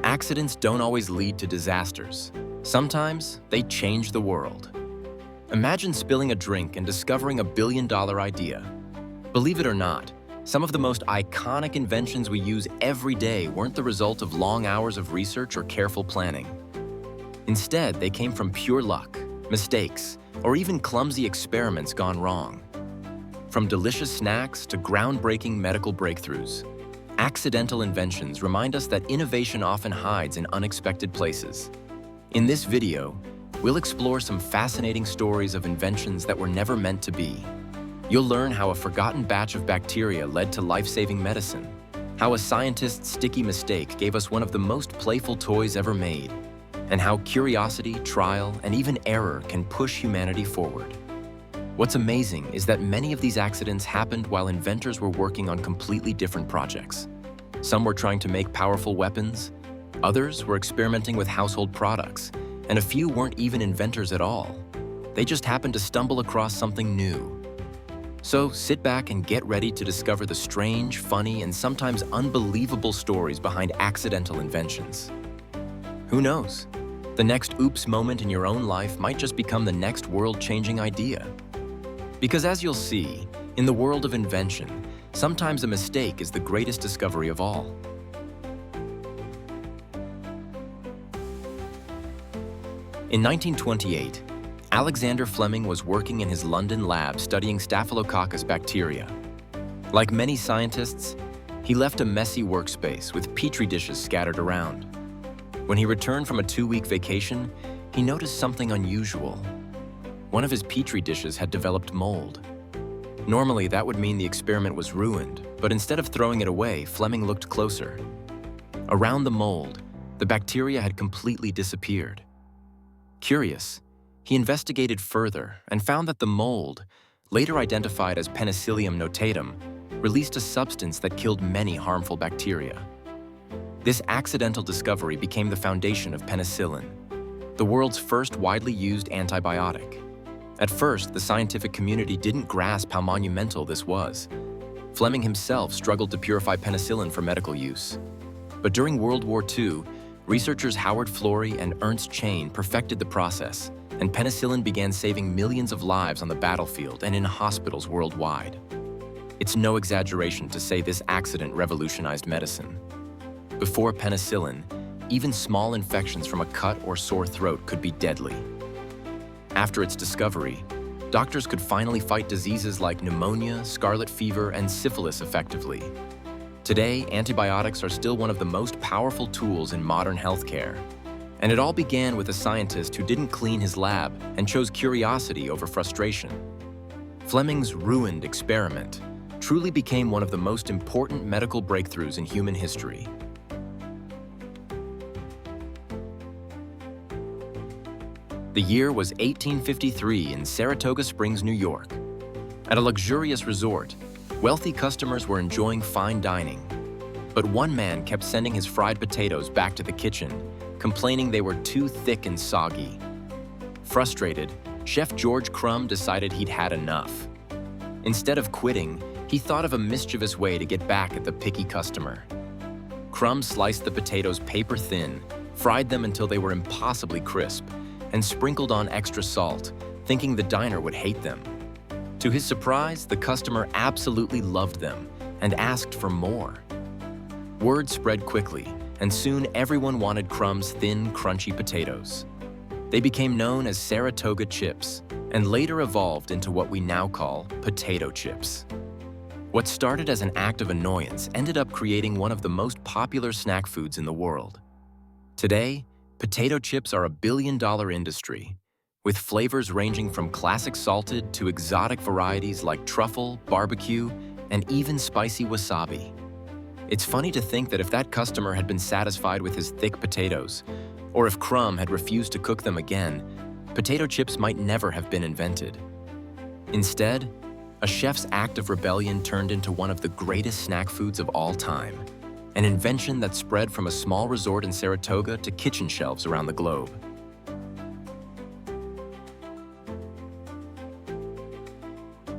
Accidents don't always lead to disasters. Sometimes they change the world. Imagine spilling a drink and discovering a billion-dollar idea. Believe it or not, some of the most iconic inventions we use every day weren't the result of long hours of research or careful planning. Instead, they came from pure luck, mistakes, or even clumsy experiments gone wrong. From delicious snacks to groundbreaking medical breakthroughs, accidental inventions remind us that innovation often hides in unexpected places. In this video, we'll explore some fascinating stories of inventions that were never meant to be. You'll learn how a forgotten batch of bacteria led to life-saving medicine, how a scientist's sticky mistake gave us one of the most playful toys ever made, and how curiosity, trial, and even error can push humanity forward. What's amazing is that many of these accidents happened while inventors were working on completely different projects. Some were trying to make powerful weapons, others were experimenting with household products, and a few weren't even inventors at all. They just happened to stumble across something new. So sit back and get ready to discover the strange, funny, and sometimes unbelievable stories behind accidental inventions. Who knows? The next oops moment in your own life might just become the next world-changing idea. Because as you'll see, in the world of invention, sometimes a mistake is the greatest discovery of all. In 1928, Alexander Fleming was working in his London lab studying Staphylococcus bacteria. Like many scientists, he left a messy workspace with petri dishes scattered around. When he returned from a 2-week vacation, he noticed something unusual. One of his petri dishes had developed mold. Normally, that would mean the experiment was ruined, but instead of throwing it away, Fleming looked closer. Around the mold, the bacteria had completely disappeared. Curious, he investigated further and found that the mold, later identified as Penicillium notatum, released a substance that killed many harmful bacteria. This accidental discovery became the foundation of penicillin, the world's first widely used antibiotic. At first, the scientific community didn't grasp how monumental this was. Fleming himself struggled to purify penicillin for medical use. But during World War II, researchers Howard Florey and Ernst Chain perfected the process, and penicillin began saving millions of lives on the battlefield and in hospitals worldwide. It's no exaggeration to say this accident revolutionized medicine. Before penicillin, even small infections from a cut or sore throat could be deadly. After its discovery, doctors could finally fight diseases like pneumonia, scarlet fever, and syphilis effectively. Today, antibiotics are still one of the most powerful tools in modern healthcare. And it all began with a scientist who didn't clean his lab and chose curiosity over frustration. Fleming's ruined experiment truly became one of the most important medical breakthroughs in human history. The year was 1853 in Saratoga Springs, New York. At a luxurious resort, wealthy customers were enjoying fine dining. But one man kept sending his fried potatoes back to the kitchen, complaining they were too thick and soggy. Frustrated, Chef George Crumb decided he'd had enough. Instead of quitting, he thought of a mischievous way to get back at the picky customer. Crumb sliced the potatoes paper thin, fried them until they were impossibly crisp, and sprinkled on extra salt, thinking the diner would hate them. To his surprise, the customer absolutely loved them and asked for more. Word spread quickly, and soon everyone wanted Crumb's thin, crunchy potatoes. They became known as Saratoga chips and later evolved into what we now call potato chips. What started as an act of annoyance ended up creating one of the most popular snack foods in the world. Today, potato chips are a billion-dollar industry, with flavors ranging from classic salted to exotic varieties like truffle, barbecue, and even spicy wasabi. It's funny to think that if that customer had been satisfied with his thick potatoes, or if Crumb had refused to cook them again, potato chips might never have been invented. Instead, a chef's act of rebellion turned into one of the greatest snack foods of all time, an invention that spread from a small resort in Saratoga to kitchen shelves around the globe.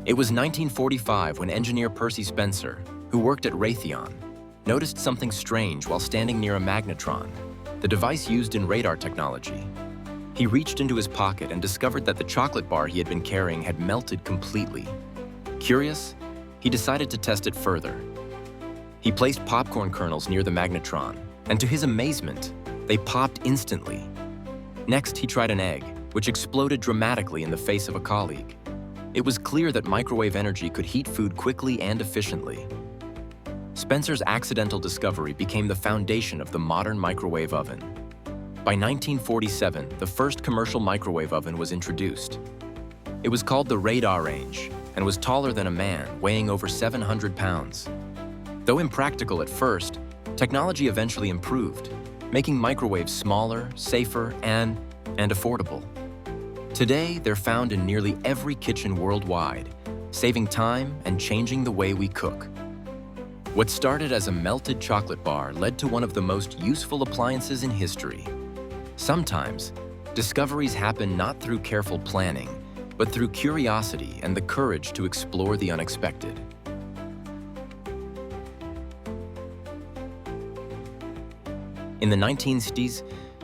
It was 1945 when engineer Percy Spencer, who worked at Raytheon, noticed something strange while standing near a magnetron. the device used in radar technology. He reached into his pocket and discovered that the chocolate bar he had been carrying had melted completely. Curious, he decided to test it further. He placed popcorn kernels near the magnetron, and to his amazement, they popped instantly. Next, he tried an egg, which exploded dramatically in the face of a colleague. It was clear that microwave energy could heat food quickly and efficiently. Spencer's accidental discovery became the foundation of the modern microwave oven. By 1947, the first commercial microwave oven was introduced. It was called the radar range and was taller than a man, weighing over 700 pounds. Though impractical at first, technology eventually improved, making microwaves smaller, safer, and affordable. Today, they're found in nearly every kitchen worldwide, saving time and changing the way we cook. What started as a melted chocolate bar led to one of the most useful appliances in history. Sometimes, discoveries happen not through careful planning, but through curiosity and the courage to explore the unexpected. In the 1960s,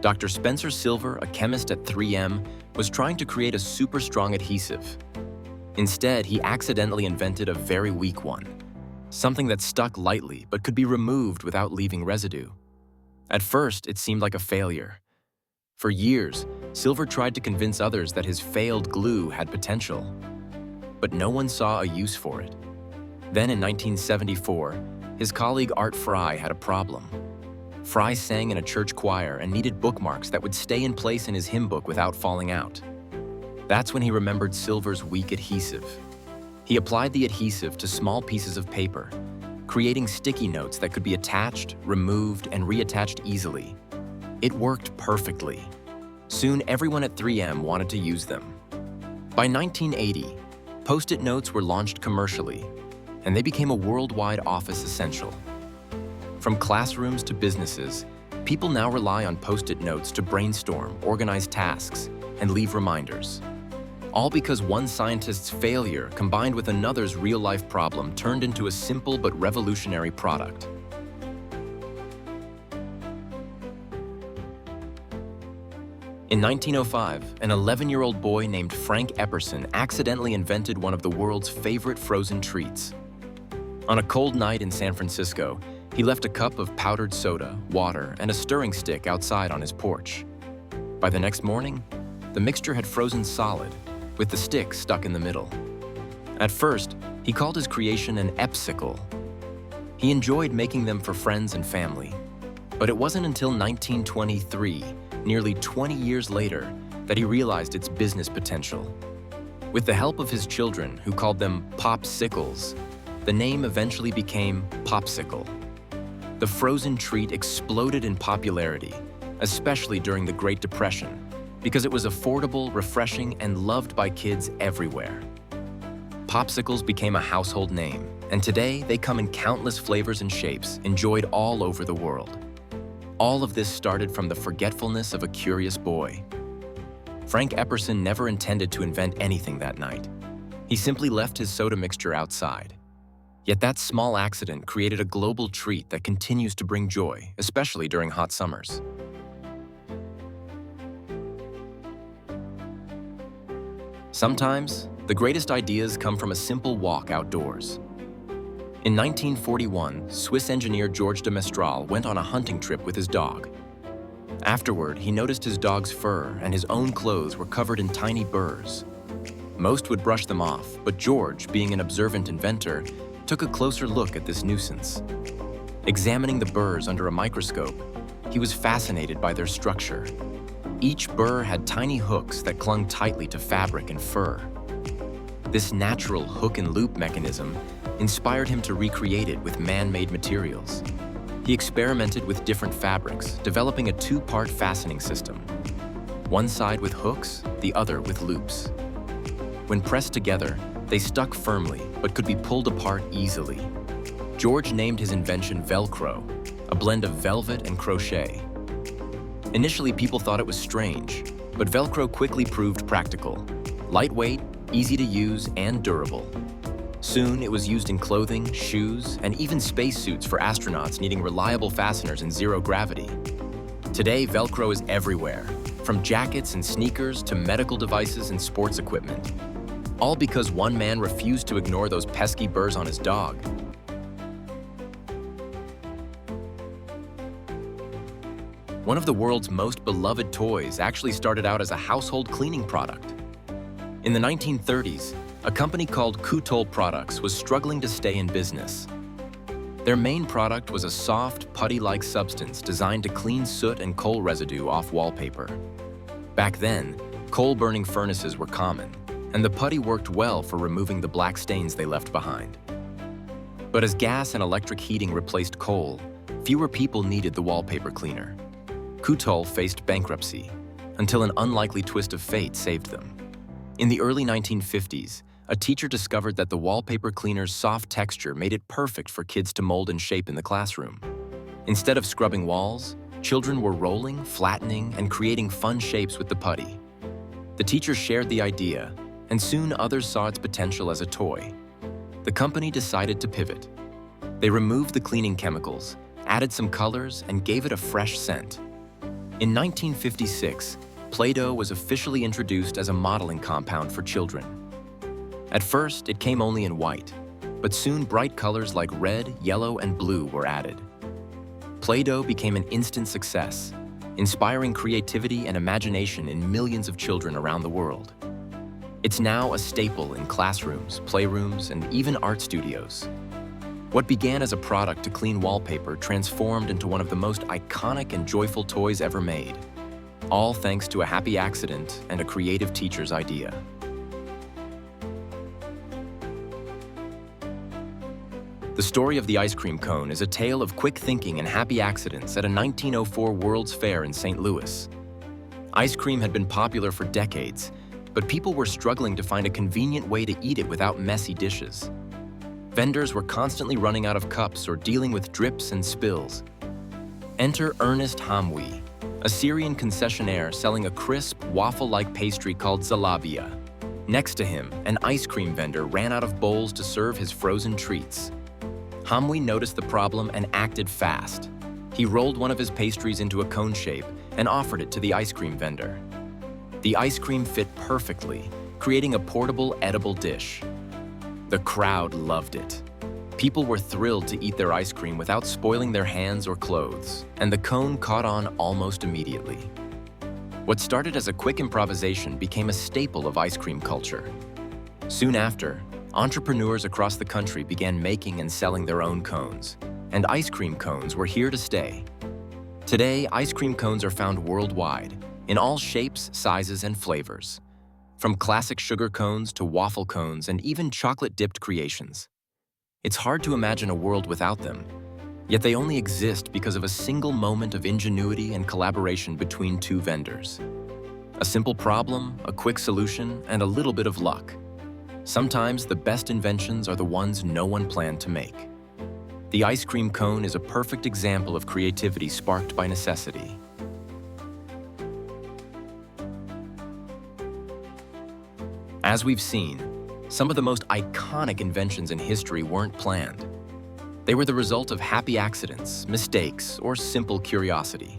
Dr. Spencer Silver, a chemist at 3M, was trying to create a super strong adhesive. Instead, he accidentally invented a very weak one, something that stuck lightly but could be removed without leaving residue. At first, it seemed like a failure. For years, Silver tried to convince others that his failed glue had potential, but no one saw a use for it. Then in 1974, his colleague Art Fry had a problem. Fry sang in a church choir and needed bookmarks that would stay in place in his hymn book without falling out. That's when he remembered Silver's weak adhesive. He applied the adhesive to small pieces of paper, creating sticky notes that could be attached, removed, and reattached easily. It worked perfectly. Soon, everyone at 3M wanted to use them. By 1980, Post-it Notes were launched commercially, and they became a worldwide office essential. From classrooms to businesses, people now rely on Post-it Notes to brainstorm, organize tasks, and leave reminders. All because one scientist's failure combined with another's real-life problem turned into a simple but revolutionary product. In 1905, an 11-year-old boy named Frank Epperson accidentally invented one of the world's favorite frozen treats. On a cold night in San Francisco, he left a cup of powdered soda, water, and a stirring stick outside on his porch. By the next morning, the mixture had frozen solid, with the stick stuck in the middle. At first, he called his creation an POPSICLE. He enjoyed making them for friends and family. But it wasn't until 1923, nearly 20 years later, that he realized its business potential. With the help of his children, who called them POPSICLES, the name eventually became POPSICLE. The frozen treat exploded in popularity, especially during the Great Depression, because it was affordable, refreshing, and loved by kids everywhere. Popsicles became a household name, and today they come in countless flavors and shapes, enjoyed all over the world. All of this started from the forgetfulness of a curious boy. Frank Epperson never intended to invent anything that night. He simply left his soda mixture outside. Yet that small accident created a global treat that continues to bring joy, especially during hot summers. Sometimes, the greatest ideas come from a simple walk outdoors. In 1941, Swiss engineer Georges de Mestral went on a hunting trip with his dog. Afterward, he noticed his dog's fur and his own clothes were covered in tiny burrs. Most would brush them off, but George, being an observant inventor, took a closer look at this nuisance. Examining the burrs under a microscope, he was fascinated by their structure. Each burr had tiny hooks that clung tightly to fabric and fur. This natural hook and loop mechanism inspired him to recreate it with man-made materials. He experimented with different fabrics, developing a two-part fastening system. One side with hooks, the other with loops. When pressed together, they stuck firmly but could be pulled apart easily. George named his invention Velcro, a blend of velvet and crochet. Initially, people thought it was strange, but Velcro quickly proved practical. Lightweight, easy to use, and durable. Soon, it was used in clothing, shoes, and even spacesuits for astronauts needing reliable fasteners in zero gravity. Today, Velcro is everywhere, from jackets and sneakers to medical devices and sports equipment. All because one man refused to ignore those pesky burrs on his dog. One of the world's most beloved toys actually started out as a household cleaning product. In the 1930s, a company called POPSICLE Products was struggling to stay in business. Their main product was a soft, putty-like substance designed to clean soot and coal residue off wallpaper. Back then, coal-burning furnaces were common, and the putty worked well for removing the black stains they left behind. But as gas and electric heating replaced coal, fewer people needed the wallpaper cleaner. POPSICLE faced bankruptcy, until an unlikely twist of fate saved them. In the early 1950s, a teacher discovered that the wallpaper cleaner's soft texture made it perfect for kids to mold and shape in the classroom. Instead of scrubbing walls, children were rolling, flattening, and creating fun shapes with the putty. The teacher shared the idea, and soon others saw its potential as a toy. The company decided to pivot. They removed the cleaning chemicals, added some colors, and gave it a fresh scent. In 1956, Play-Doh was officially introduced as a modeling compound for children. At first, it came only in white, but soon bright colors like red, yellow, and blue were added. Play-Doh became an instant success, inspiring creativity and imagination in millions of children around the world. It's now a staple in classrooms, playrooms, and even art studios. What began as a product to clean wallpaper transformed into one of the most iconic and joyful toys ever made, all thanks to a happy accident and a creative teacher's idea. The story of the ice cream cone is a tale of quick thinking and happy accidents at a 1904 World's Fair in St. Louis. Ice cream had been popular for decades, but people were struggling to find a convenient way to eat it without messy dishes. Vendors were constantly running out of cups or dealing with drips and spills. Enter Ernest Hamwi, a Syrian concessionaire selling a crisp, waffle-like pastry called zalabia. Next to him, an ice cream vendor ran out of bowls to serve his frozen treats. Hamwi noticed the problem and acted fast. He rolled one of his pastries into a cone shape and offered it to the ice cream vendor. The ice cream fit perfectly, creating a portable, edible dish. The crowd loved it. People were thrilled to eat their ice cream without spoiling their hands or clothes, and the cone caught on almost immediately. What started as a quick improvisation became a staple of ice cream culture. Soon after, entrepreneurs across the country began making and selling their own cones, and ice cream cones were here to stay. Today, ice cream cones are found worldwide, in all shapes, sizes, and flavors. From classic sugar cones to waffle cones and even chocolate-dipped creations. It's hard to imagine a world without them, yet they only exist because of a single moment of ingenuity and collaboration between two vendors. A simple problem, a quick solution, and a little bit of luck. Sometimes the best inventions are the ones no one planned to make. The ice cream cone is a perfect example of creativity sparked by necessity. As we've seen, some of the most iconic inventions in history weren't planned. They were the result of happy accidents, mistakes, or simple curiosity.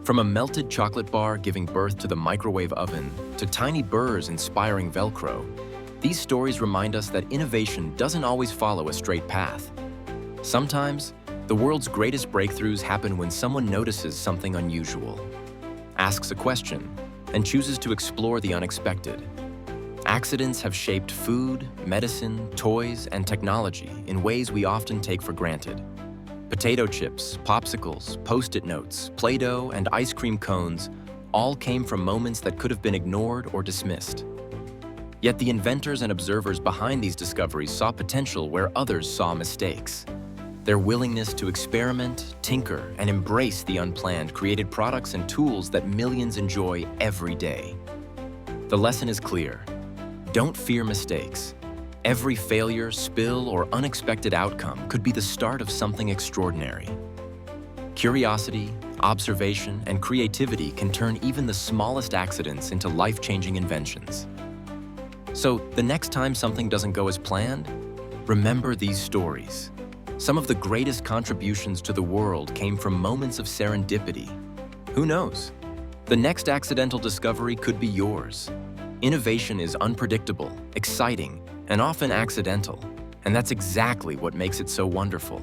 From a melted chocolate bar giving birth to the microwave oven to tiny burrs inspiring Velcro, these stories remind us that innovation doesn't always follow a straight path. Sometimes, the world's greatest breakthroughs happen when someone notices something unusual, asks a question, and chooses to explore the unexpected. Accidents have shaped food, medicine, toys, and technology in ways we often take for granted. Potato chips, popsicles, Post-it notes, Play-Doh, and ice cream cones all came from moments that could have been ignored or dismissed. Yet the inventors and observers behind these discoveries saw potential where others saw mistakes. Their willingness to experiment, tinker, and embrace the unplanned created products and tools that millions enjoy every day. The lesson is clear. Don't fear mistakes. Every failure, spill, or unexpected outcome could be the start of something extraordinary. Curiosity, observation, and creativity can turn even the smallest accidents into life-changing inventions. So, the next time something doesn't go as planned, remember these stories. Some of the greatest contributions to the world came from moments of serendipity. Who knows? The next accidental discovery could be yours. Innovation is unpredictable, exciting, and often accidental, and that's exactly what makes it so wonderful.